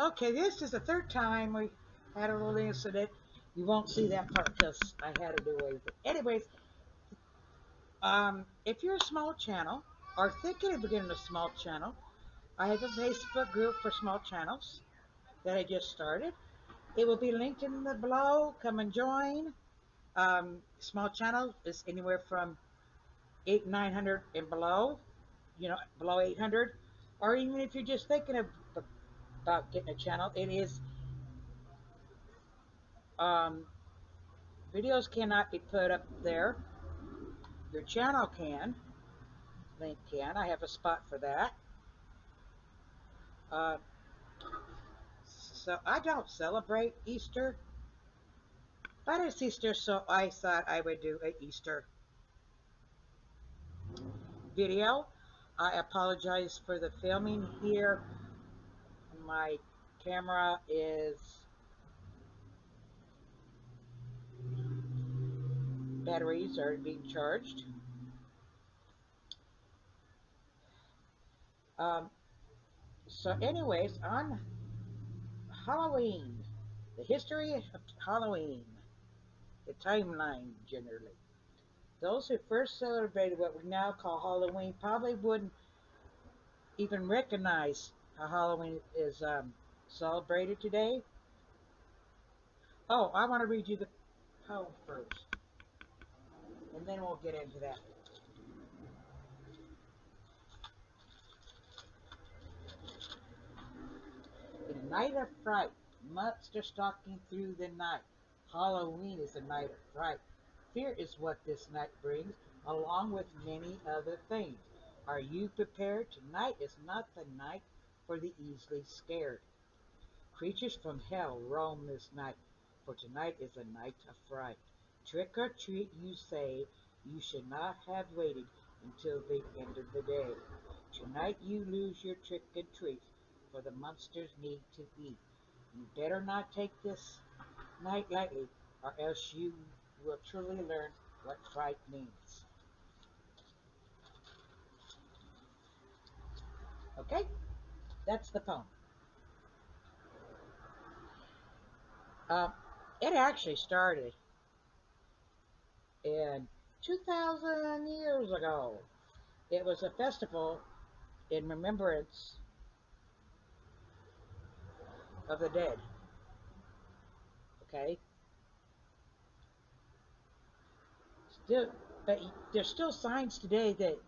Okay, this is the third time we had a little incident. You won't see that part because I had to do away with it. Anyways, if you're a small channel or thinking of beginning a small channel, I have a Facebook group for small channels that I just started. It will be linked in the below. Come and join. Small channel is anywhere from 900 and below, below 800, or even if you're just thinking about getting a channel, it is um, videos cannot be put up there. Your channel can, link can. I have a spot for that. Uh, so I don't celebrate Easter, but it's Easter, so I thought I would do a Easter video. I apologize for the filming here. My camera is batteries are being charged. Um, so, anyways, on Halloween, the history of Halloween, the timeline generally. Those who first celebrated what we now call Halloween probably wouldn't even recognize how Halloween is celebrated today. Oh, I want to read you the poem first, and then we'll get into that. In a night of fright, monster stalking through the night. Halloween is a night of fright. Fear is what this night brings, along with many other things. Are you prepared? Tonight is not the night for the easily scared. Creatures from hell roam this night, for tonight is a night of fright. Trick or treat, you say, you should not have waited until the end of the day. Tonight you lose your trick and treats, for the monsters need to eat. You better not take this night lightly, or else you will truly learn what fright means. Okay? That's the poem. Uh, it actually started in 2,000 years ago. It was a festival in remembrance of the dead. Okay? Still, but there's still signs today that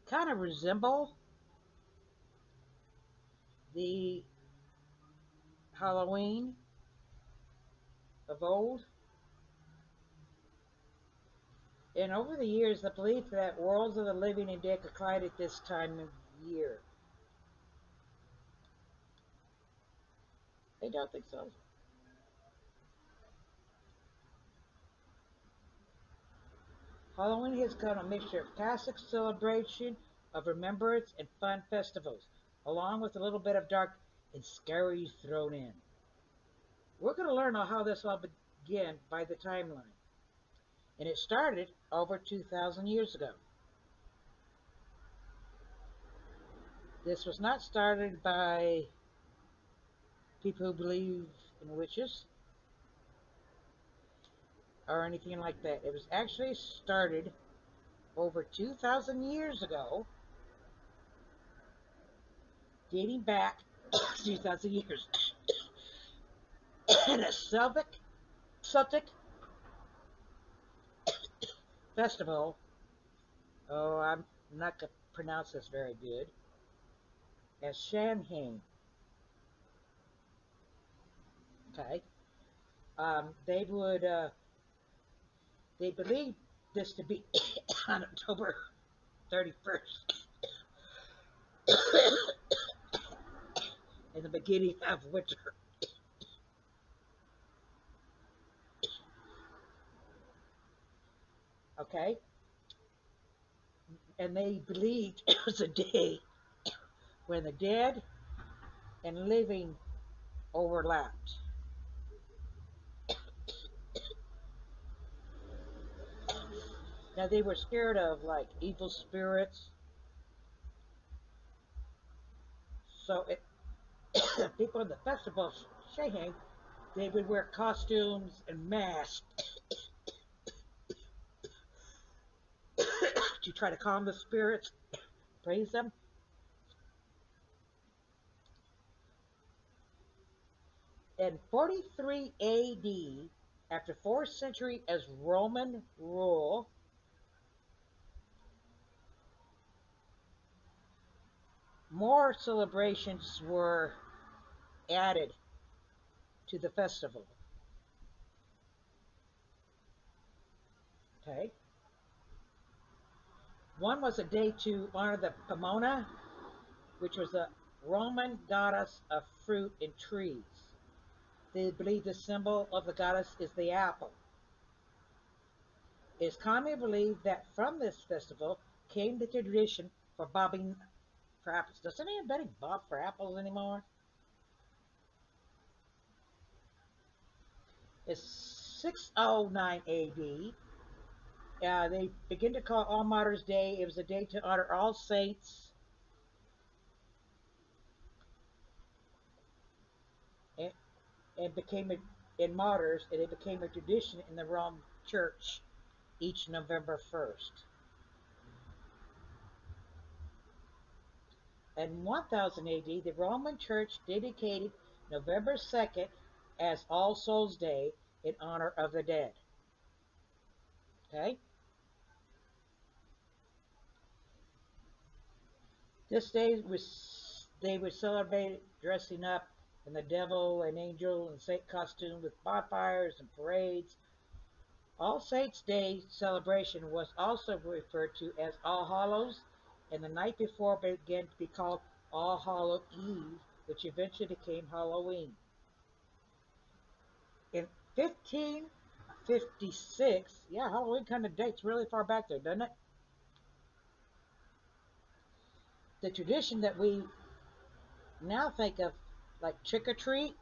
kind of resemble the Halloween of old. And over the years, the belief that worlds of the living and dead could collide at this time of year. I don't think so. Halloween has become a mixture of classic celebration of remembrance and fun festivals, along with a little bit of dark and scary thrown in. We're going to learn how this all began by the timeline. And it started over 2,000 years ago. This was not started by people who believe in witches or anything like that. It was actually started over 2,000 years ago, dating back 2,000 years, in a Celtic festival. Oh, I'm not going to pronounce this very good. As Samhain. Okay. They believed this to be on October 31st, in the beginning of winter. Okay. And they believed it was a day when the dead and living overlapped. Now they were scared of like evil spirits, so people in the festival of Sheheng, they would wear costumes and masks to try to calm the spirits, praise them. In 43 AD, after 4th century as Roman rule, more celebrations were added to the festival. Okay, one was a day to honor the Pomona, which was a Roman goddess of fruit and trees. They believe the symbol of the goddess is the apple. It is commonly believed that from this festival came the tradition for bobbing for apples. Does anybody bob for apples anymore? It's 609 AD. They begin to call All Martyrs' Day. It was a day to honor all saints and, and became a, and martyrs, and it became a tradition in the Roman Church each November 1st. In 1000 AD, the Roman Church dedicated November 2nd as All Souls' Day in honor of the dead. Okay? This day was they would celebrate dressing up in the devil and angel and saint costume with bonfires and parades. All Saints' Day celebration was also referred to as All Hallows, and the night before began to be called All Hallow Eve, which eventually became Halloween. In 1556, yeah, Halloween kind of dates really far back there, doesn't it? The tradition that we now think of, like trick or treat,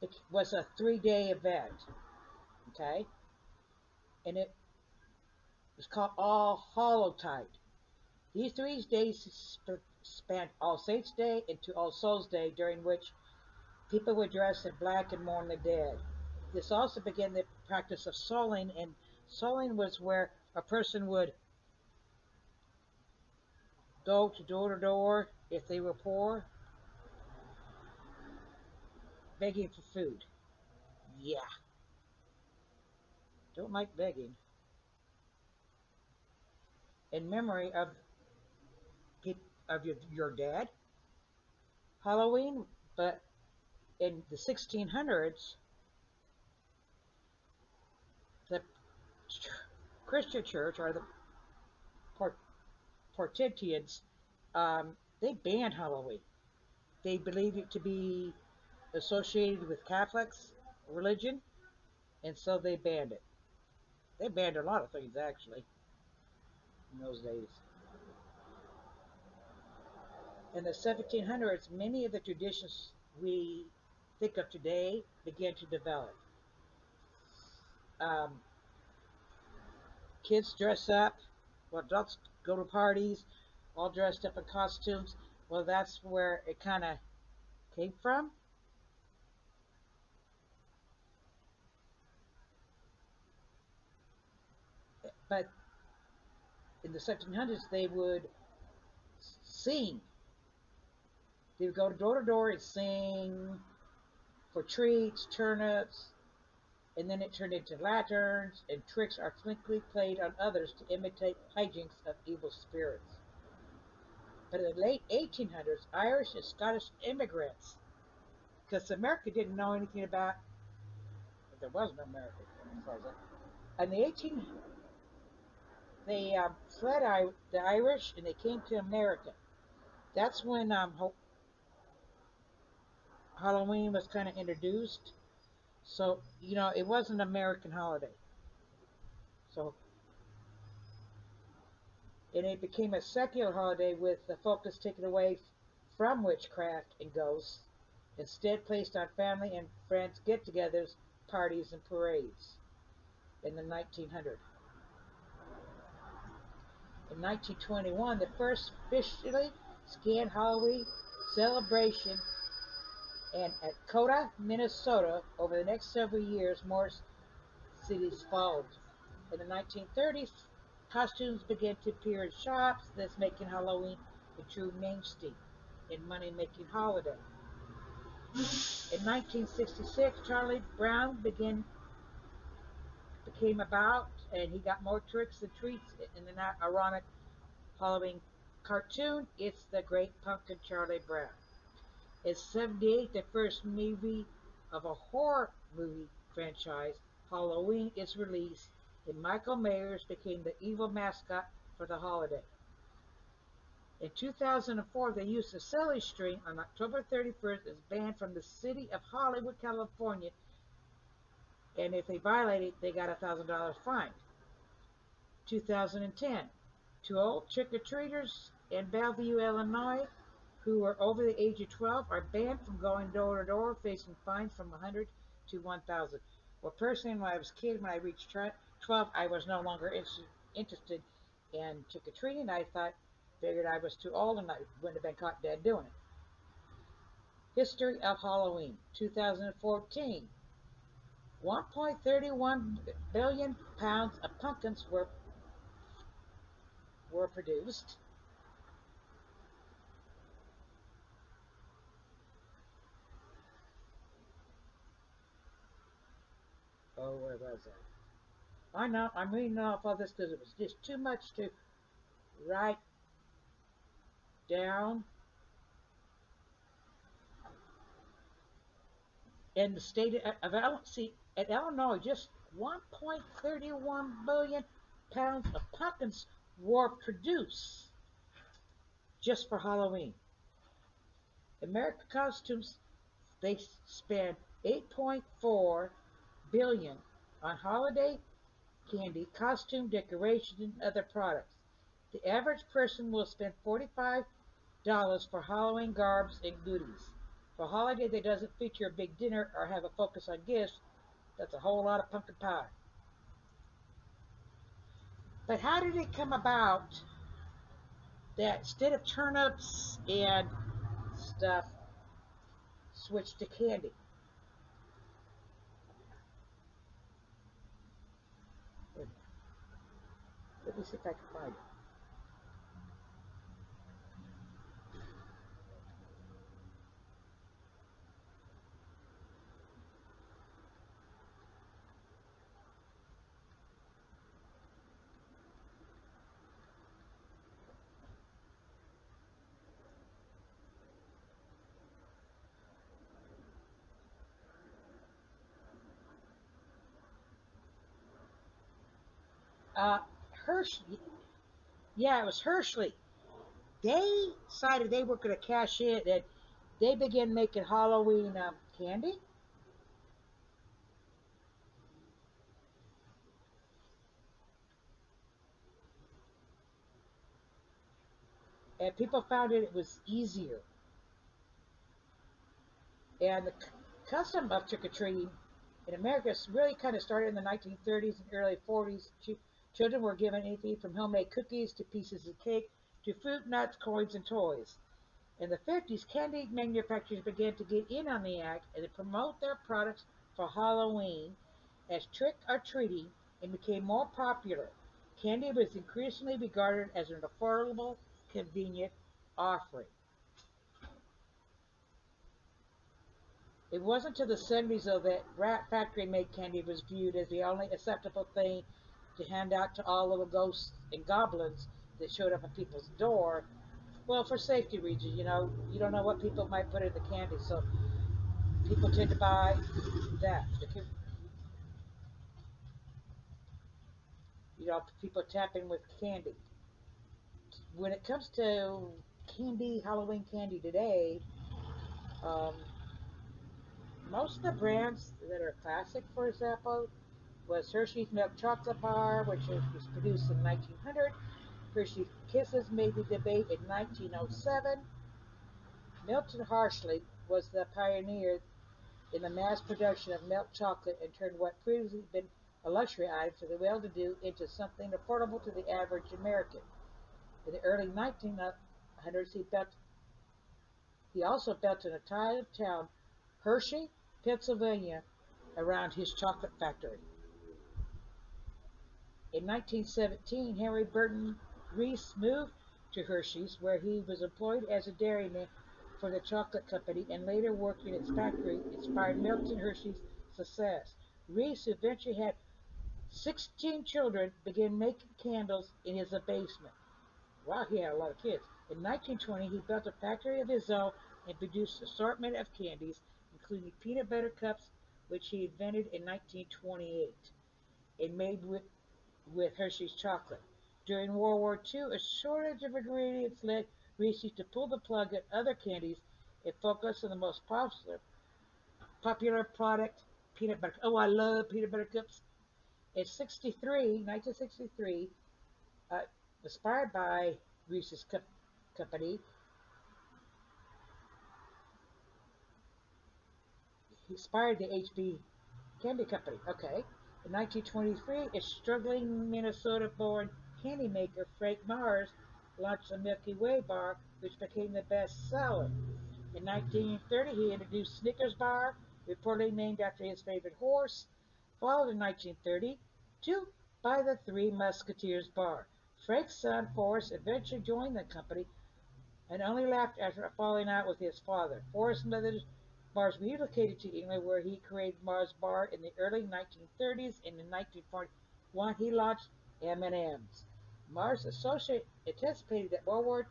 it was a 3-day event, okay? And it was called All Hallowtide. These 3 days spanned All Saints' Day into All Souls' Day, during which people would dress in black and mourn the dead. This also began the practice of souling, and souling was where a person would go to door if they were poor, begging for food. Yeah, don't like begging. In memory of your dad, Halloween, but in the 1600s, the Christian church, or the Portentians, they banned Halloween. They believed it to be associated with Catholics religion, and so they banned it. They banned a lot of things actually in those days. In the 1700s, many of the traditions we think of today began to develop. Um, Kids dress up, well, adults go to parties, all dressed up in costumes. Well, that's where it kind of came from. But in the 1700s, they would sing. They would go door to door and sing for treats, turnips, and then it turned into lanterns, and tricks are frequently played on others to imitate hijinks of evil spirits. But in the late 1800s, Irish and Scottish immigrants, because America didn't know anything about, there was no America as far as that. In the 18, they fled the Irish and they came to America. That's when Halloween was kind of introduced. So, it was an American holiday. So, and it became a secular holiday with the focus taken away from witchcraft and ghosts, instead placed on family and friends get-togethers, parties, and parades in the 1900s. In 1921, the first officially skiing Halloween celebration, and at Coda, Minnesota, over the next several years, more cities followed. In the 1930s, costumes began to appear in shops, thus making Halloween a true mainstay and money-making holiday. In 1966, Charlie Brown became about, and he got more tricks and treats in the ironic Halloween cartoon. It's the Great Pumpkin Charlie Brown. In '78, the first movie of a horror movie franchise, Halloween, is released, and Michael Myers became the evil mascot for the holiday. In 2004, the use of silly string on October 31st is banned from the city of Hollywood, California, and if they violate it, they got a $1,000 fine. 2010, two old trick-or-treaters in Bellevue, Illinois, who are over the age of 12 are banned from going door to door, facing fines from 100 to 1,000. Well, personally, when I was a kid, when I reached 12, I was no longer interested in trick-or-treating. Figured I was too old and I wouldn't have been caught dead doing it. History of Halloween, 2014. 1.31 billion pounds of pumpkins were produced. Oh, where was that? I know, I'm reading off all this because it was just too much to write down. In the state of Illinois, just 1.31 billion pounds of pumpkins were produced just for Halloween. American costumes, they spend 8.4 billion on holiday candy, costume decoration, and other products. The average person will spend $45 for Halloween garbs and goodies. For a holiday that doesn't feature a big dinner or have a focus on gifts, that's a whole lot of pumpkin pie. But how did it come about that instead of turnips and stuff, switched to candy? Let me see if I can find it. Uh, Hershey, yeah, it was Hershey. They decided they were going to cash in, and they began making Halloween candy. And people found it was easier. And the custom of trick or treating in America really kind of started in the 1930s and early 40s. Children were given anything from homemade cookies to pieces of cake to fruit, nuts, coins, and toys. In the 50s, candy manufacturers began to get in on the act and to promote their products for Halloween as trick or treating and became more popular. Candy was increasingly regarded as an affordable, convenient offering. It wasn't until the '70s, though, that Rat Factory made candy was viewed as the only acceptable thing to hand out to all little ghosts and goblins that showed up at people's door. Well, for safety reasons, you don't know what people might put in the candy, so people tend to buy that. People tapping with candy. When it comes to candy, Halloween candy today, um, most of the brands that are classic, for example, was Hershey's Milk Chocolate Bar, which was produced in 1900. Hershey's Kisses made the debate in 1907. Milton Hartley was the pioneer in the mass production of milk chocolate and turned what previously had been a luxury item for the well-to-do into something affordable to the average American. In the early 1900s, he He also built an entire town, Hershey, Pennsylvania, around his chocolate factory. In 1917, Henry Burton Reese moved to Hershey's, where he was employed as a dairyman for the chocolate company and later worked in its factory, inspired Milton Hershey's success. Reese, who eventually had 16 children, began making candles in his basement. Wow, he had a lot of kids. In 1920, he built a factory of his own and produced an assortment of candies, including peanut butter cups, which he invented in 1928 and made with Hershey's chocolate. During World War II, a shortage of ingredients led Reese to pull the plug on other candies and focus on the most popular product, peanut butter. Oh, I love peanut butter cups. In 1963, uh, inspired by Reese's company, he inspired the HB Candy Company. Okay. In 1923, a struggling Minnesota-born candy maker, Frank Mars, launched the Milky Way bar, which became the best seller. In 1930, he introduced Snickers bar, reportedly named after his favorite horse, followed in 1932 by the Three Musketeers bar. Frank's son, Forrest, eventually joined the company and only left after a falling out with his father. Forrest Smithers Mars relocated to England, where he created Mars Bar in the early 1930s, and in 1941 he launched M&M's. Mars associate anticipated that World War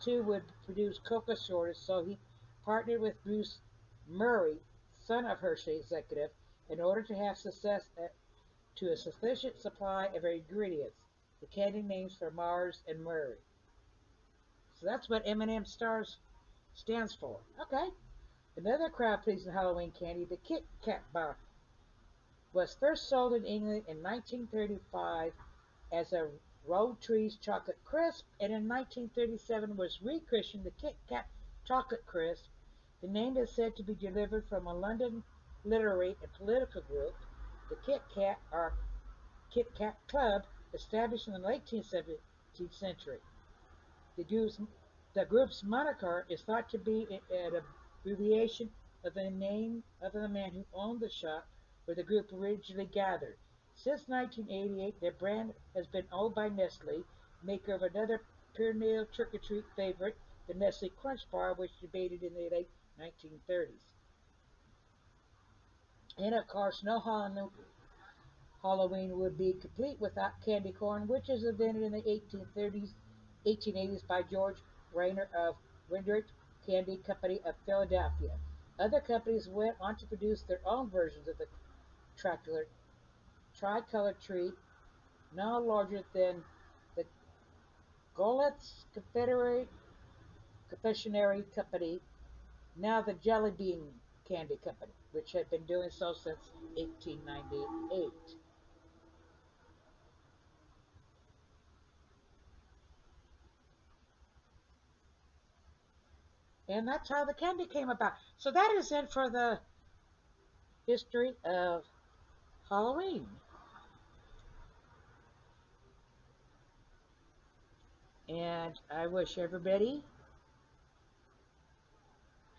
II would produce cocoa shortage, so he partnered with Bruce Murray, son of Hershey executive, in order to have success to a sufficient supply of ingredients, the candy names for Mars and Murray. So that's what M&M stars stands for. Okay. Another crowd-pleasing Halloween candy, the Kit Kat bar, was first sold in England in 1935 as a Rowntree chocolate crisp, and in 1937 was rechristened the Kit Kat chocolate crisp. The name is said to be delivered from a London literary and political group, the Kit Kat or Kit Kat Club, established in the late 17th century. The group's, the group's moniker is thought to be an abbreviation of the name of the man who owned the shop where the group originally gathered. Since 1988, their brand has been owned by Nestle, maker of another perennial trick-or-treat favorite, the Nestle Crunch Bar, which debuted in the late 1930s. And of course, no Halloween would be complete without candy corn, which was invented in the 1880s by George Rayner of Windrich Candy Company of Philadelphia. Other companies went on to produce their own versions of the tricolor treat, no larger than the Goeletz Confectionery Company, now the Jelly Bean Candy Company, which had been doing so since 1898. And that's how the candy came about. So that is it for the history of Halloween. And I wish everybody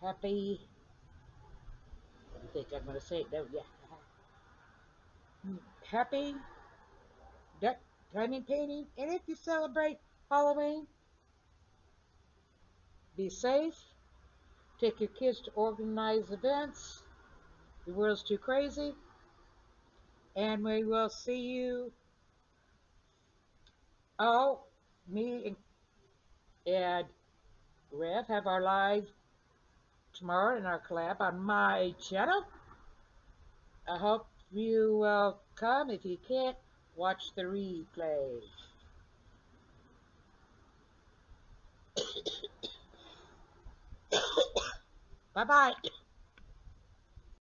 happy. I think I'm going to say it. No, yeah. Happy diamond painting. And if you celebrate Halloween, be safe. Take your kids to organized events. The world's too crazy. And we will see you all, me and Rev, have our live tomorrow in our collab on my channel. I hope you will come. If you can't, watch the replay. Bye bye.